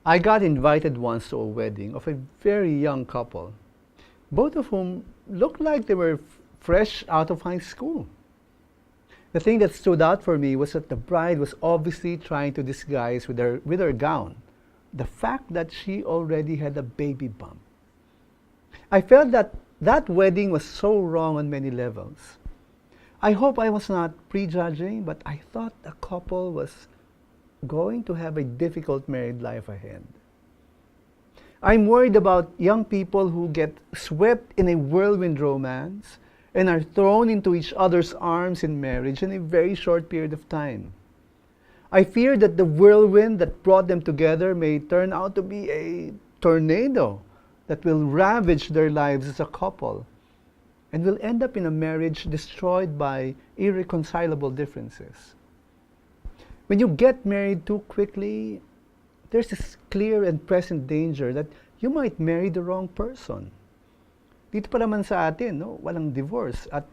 I got invited once to a wedding of a very young couple, both of whom looked like they were fresh out of high school. The thing that stood out for me was that the bride was obviously trying to disguise with her gown the fact that she already had a baby bump. I felt that that wedding was so wrong on many levels. I hope I was not prejudging, but I thought the couple was going to have a difficult married life ahead. I'm worried about young people who get swept in a whirlwind romance and are thrown into each other's arms in marriage in a very short period of time. I fear that the whirlwind that brought them together may turn out to be a tornado that will ravage their lives as a couple and will end up in a marriage destroyed by irreconcilable differences. When you get married too quickly, there's this clear and present danger that you might marry the wrong person. Dito pa naman sa atin, no, walang divorce at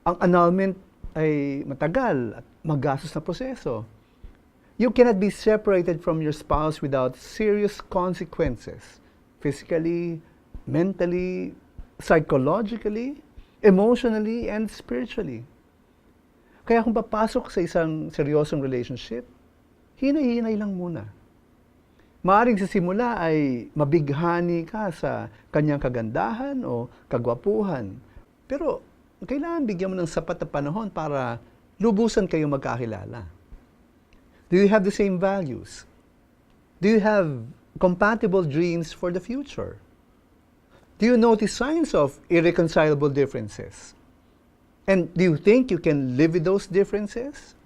ang annulment ay matagal at magastos na proseso. You cannot be separated from your spouse without serious consequences, physically, mentally, psychologically, emotionally, and spiritually. Kaya kung papasok sa isang seryosong relationship, hinay-hinay lang muna. Maaring sa simula ay mabighani ka sa kanyang kagandahan o kagwapuhan. Pero kailangan bigyan mo ng sapat na panahon para lubusan kayo magkakilala. Do you have the same values? Do you have compatible dreams for the future? Do you notice signs of irreconcilable differences? And do you think you can live with those differences?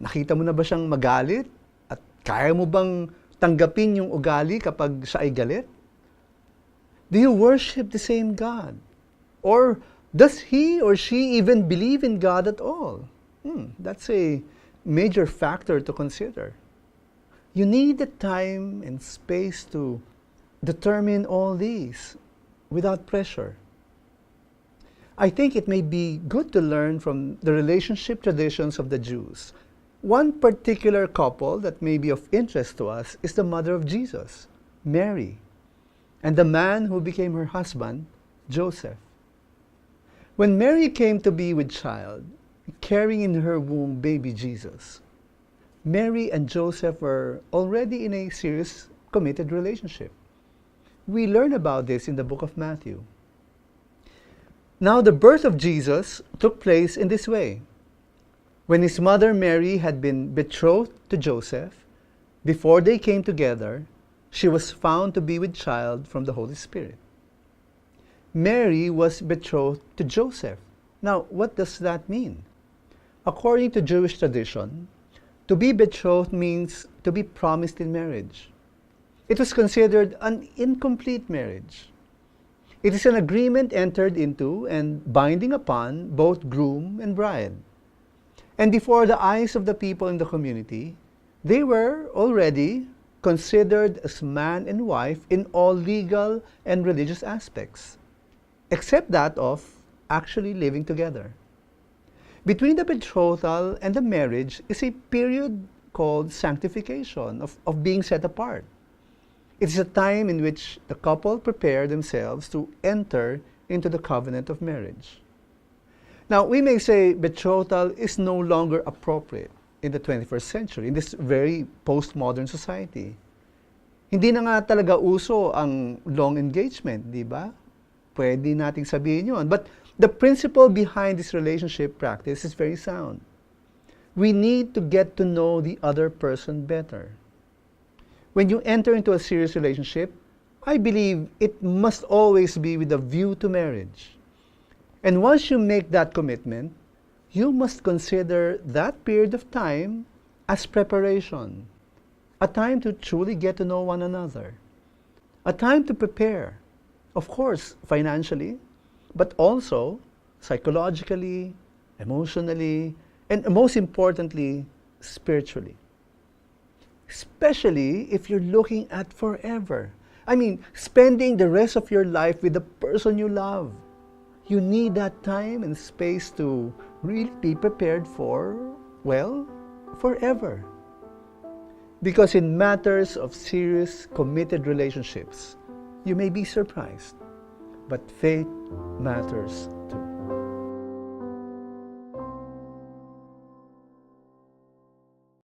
Nakita mo na ba siyang magalit? At kaya mo bang tanggapin yung ugali kapag siya ay galit? Do you worship the same God? Or does he or she even believe in God at all? That's a major factor to consider. You need the time and space to determine all these without pressure. I think it may be good to learn from the relationship traditions of the Jews. One particular couple that may be of interest to us is the mother of Jesus, Mary, and the man who became her husband, Joseph. When Mary came to be with child, carrying in her womb baby Jesus, Mary and Joseph were already in a serious, committed relationship. We learn about this in the book of Matthew. Now, the birth of Jesus took place in this way. When his mother Mary had been betrothed to Joseph, before they came together, she was found to be with child from the Holy Spirit. Mary was betrothed to Joseph. Now, what does that mean? According to Jewish tradition, to be betrothed means to be promised in marriage. It was considered an incomplete marriage. It is an agreement entered into and binding upon both groom and bride. And before the eyes of the people in the community, they were already considered as man and wife in all legal and religious aspects, except that of actually living together. Between the betrothal and the marriage is a period called sanctification, of being set apart. It is a time in which the couple prepare themselves to enter into the covenant of marriage. Now, we may say betrothal is no longer appropriate in the 21st century, in this very postmodern society. Hindi na nga talaga uso ang long engagement, di ba? Pwede nating sabihin yun. But the principle behind this relationship practice is very sound. We need to get to know the other person better. When you enter into a serious relationship, I believe it must always be with a view to marriage. And once you make that commitment, you must consider that period of time as preparation, a time to truly get to know one another, a time to prepare, of course, financially, but also psychologically, emotionally, and most importantly, spiritually. Especially if you're looking at forever. I mean, spending the rest of your life with the person you love. You need that time and space to really be prepared for, well, forever. Because in matters of serious, committed relationships, you may be surprised, but faith matters